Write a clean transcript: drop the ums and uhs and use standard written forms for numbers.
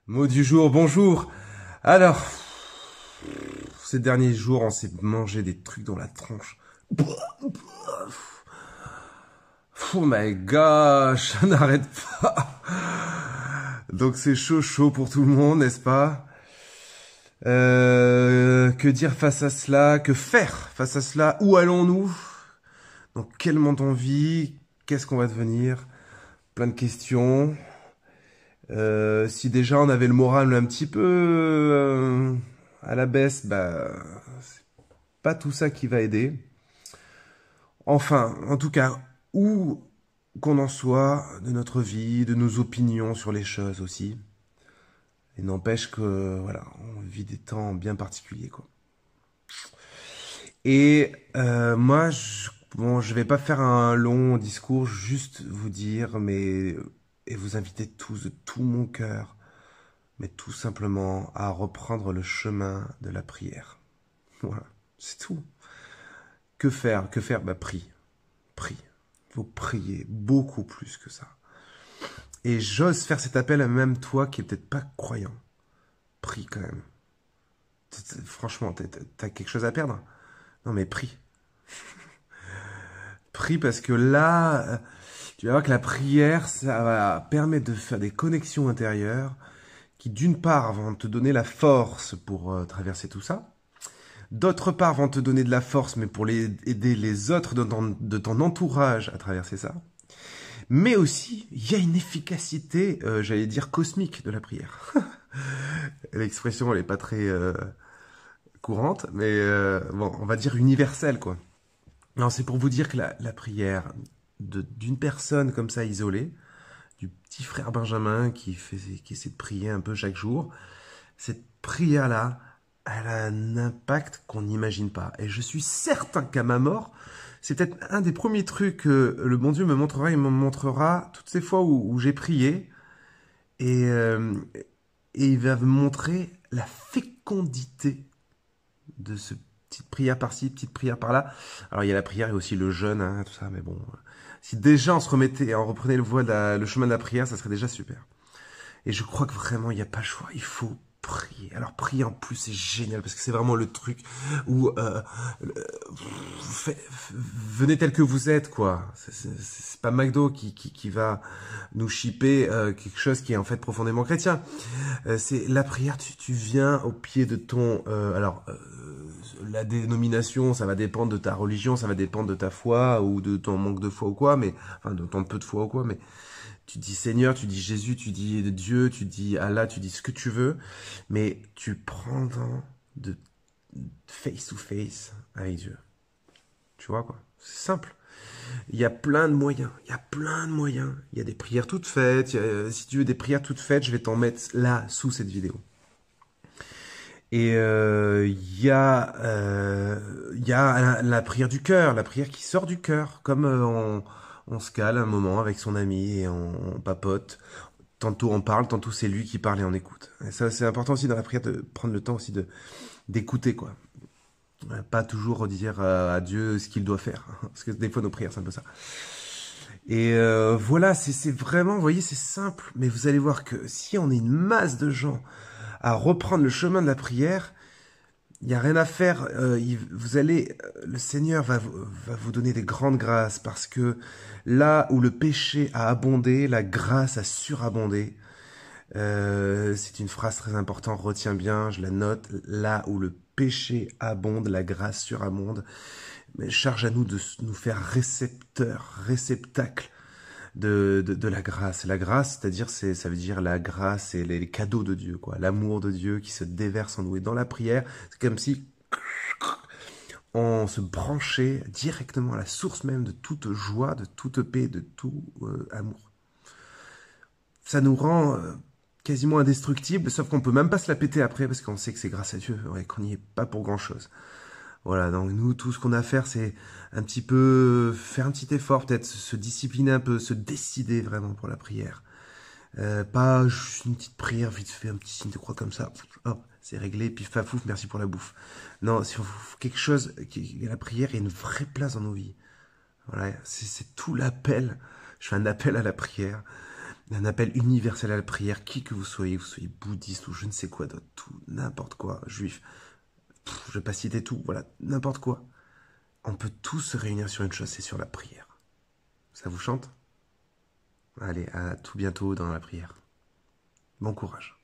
Mot du jour, bonjour. Alors, ces derniers jours, on s'est mangé des trucs dans la tronche. Oh my gosh, ça n'arrête pas. Donc c'est chaud pour tout le monde, n'est-ce pas? Que dire face à cela? Que faire face à cela? Où allons-nous? Dans quel monde on vit? Qu'est-ce qu'on va devenir? Plein de questions. Si déjà on avait le moral un petit peu à la baisse, bah c'est pas tout ça qui va aider. Enfin, en tout cas, où qu'on en soit de notre vie, de nos opinions sur les choses aussi. Et n'empêche que voilà, on vit des temps bien particuliers quoi. Et moi, bon, je vais pas faire un long discours, juste vous dire, mais et vous inviter tous de tout mon cœur, mais tout simplement à reprendre le chemin de la prière. Voilà, c'est tout. Que faire? Que faire? Bah prie, prie. Il faut prier beaucoup plus que ça. Et j'ose faire cet appel à même toi qui est peut-être pas croyant. Prie quand même. Franchement, t'as quelque chose à perdre? Non mais prie. Prie parce que là, tu vas voir que la prière, ça va permettre de faire des connexions intérieures qui d'une part vont te donner la force pour traverser tout ça, d'autre part vont te donner de la force mais pour aider les autres de ton entourage à traverser ça. Mais aussi, il y a une efficacité, j'allais dire cosmique de la prière. L'expression, elle est pas très courante, mais bon, on va dire universelle, quoi. Non, c'est pour vous dire que la prière d'une personne comme ça isolée, du petit frère Benjamin qui essaie de prier un peu chaque jour, cette prière-là, elle a un impact qu'on n'imagine pas. Et je suis certain qu'à ma mort, c'est peut-être un des premiers trucs que le bon Dieu me montrera. Il me montrera toutes ces fois où j'ai prié. Et il va me montrer la fécondité de ce petite prière par-ci, petite prière par-là. Alors il y a la prière et aussi le jeûne, hein, tout ça. Mais bon, si déjà on se remettait, on reprenait le chemin de la prière, ça serait déjà super. Et je crois que vraiment, il n'y a pas le choix. Il faut prier. Alors, prier en plus, c'est génial parce que c'est vraiment le truc où venez tel que vous êtes, quoi. C'est pas McDo qui va nous shipper quelque chose qui est en fait profondément chrétien. C'est la prière, tu viens au pied de ton... la dénomination, ça va dépendre de ta religion, ça va dépendre de ta foi ou de ton manque de foi ou quoi, mais enfin de ton peu de foi ou quoi, mais tu dis Seigneur, tu dis Jésus, tu dis Dieu, tu dis Allah, tu dis ce que tu veux, mais tu prends temps de face to face avec Dieu. Tu vois quoi? C'est simple. Il y a plein de moyens. Il y a plein de moyens. Il y a des prières toutes faites. Si tu veux des prières toutes faites, je vais t'en mettre là sous cette vidéo. Et il y a la prière du cœur, la prière qui sort du cœur, comme on se cale un moment avec son ami et on papote. Tantôt on parle, tantôt c'est lui qui parle et on écoute. Et ça, c'est important aussi dans la prière de prendre le temps aussi d'écouter, quoi. Pas toujours dire à Dieu ce qu'il doit faire. Parce que des fois nos prières, c'est un peu ça. Et voilà, c'est vraiment, vous voyez, c'est simple. Mais vous allez voir que si on est une masse de gens à reprendre le chemin de la prière, il n'y a rien à faire. Le Seigneur va vous donner des grandes grâces parce que là où le péché a abondé, la grâce a surabondé. C'est une phrase très importante, retiens bien, je la note. Là où le péché abonde, la grâce surabonde. Mais charge à nous de nous faire réceptacles de la grâce. La grâce, c'est-à-dire, ça veut dire la grâce et les cadeaux de Dieu, quoi. L'amour de Dieu qui se déverse en nous. Et dans la prière, c'est comme si on se branchait directement à la source même de toute joie, de toute paix, de tout amour. Ça nous rend quasiment indestructible, sauf qu'on peut même pas se la péter après parce qu'on sait que c'est grâce à Dieu, ouais, qu'on n'y est pas pour grand-chose. Voilà, donc nous, tout ce qu'on a à faire, c'est un petit peu faire un petit effort, peut-être se discipliner un peu, se décider vraiment pour la prière. Pas juste une petite prière, vite fait, un petit signe de croix comme ça, hop, c'est réglé, puis fafouf, merci pour la bouffe. Non, c'est quelque chose, la prière a une vraie place dans nos vies. Voilà, c'est tout l'appel, je fais un appel à la prière. Un appel universel à la prière, qui que vous soyez bouddhiste ou je ne sais quoi d'autre, tout, n'importe quoi, juif, je vais pas citer tout, voilà, n'importe quoi. On peut tous se réunir sur une chose, c'est sur la prière. Ça vous chante? Allez, à tout bientôt dans la prière. Bon courage.